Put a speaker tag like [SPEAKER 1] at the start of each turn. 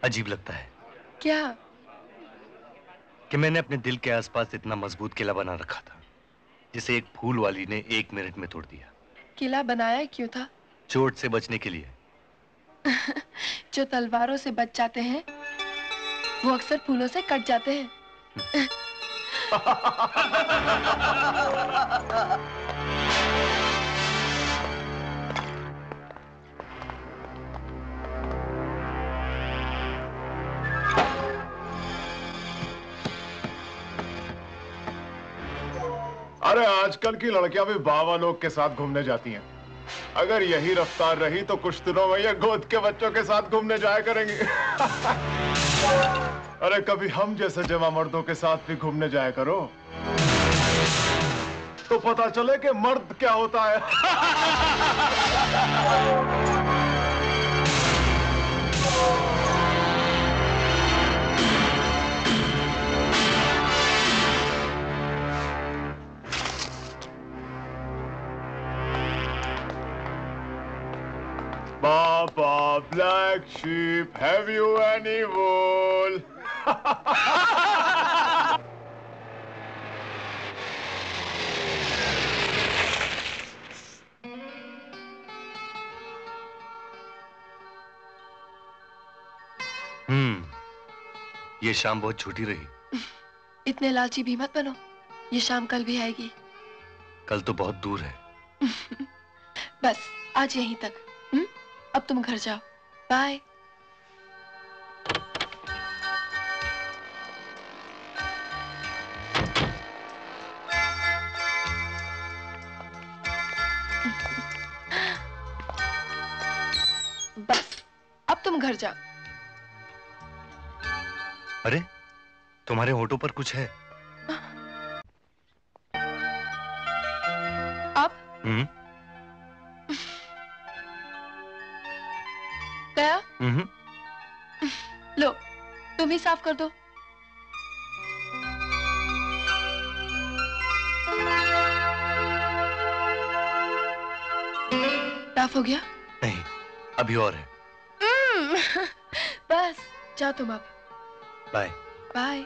[SPEAKER 1] अजीब लगता है।
[SPEAKER 2] क्या?
[SPEAKER 1] कि मैंने अपने दिल के आसपास इतना मजबूत किला बना रखा था, जिसे एक फूल वाली ने 1 मिनट में तोड़ दिया।
[SPEAKER 2] किला बनाया क्यों था?
[SPEAKER 1] चोट से बचने के लिए।
[SPEAKER 2] जो तलवारों से बच जाते हैं वो अक्सर फूलों से कट जाते हैं।
[SPEAKER 3] अरे आजकल की लड़कियां भी बाबा लोग के साथ घूमने जाती हैं। अगर यही रफ्तार रही तो कुछ दिनों में ये गोद के बच्चों के साथ घूमने जाया करेंगी। अरे कभी हम जैसे जवां मर्दों के साथ भी घूमने जाया करो, तो पता चले कि मर्द क्या होता है। Papa, black sheep, have you any wool?
[SPEAKER 1] ये शाम बहुत छोटी रही।
[SPEAKER 2] इतने लालची भी मत बनो, ये शाम कल भी आएगी।
[SPEAKER 1] कल तो बहुत दूर है।
[SPEAKER 2] बस आज यहीं तक। अब तुम घर जाओ। बाय। बस अब तुम घर जाओ।
[SPEAKER 1] अरे तुम्हारे होठों पर कुछ है।
[SPEAKER 2] अब गया? लो तुम ही साफ कर दो। साफ हो गया?
[SPEAKER 1] नहीं, अभी और है।
[SPEAKER 2] बस जाओ तुम अब।
[SPEAKER 1] बाय।
[SPEAKER 2] बाय।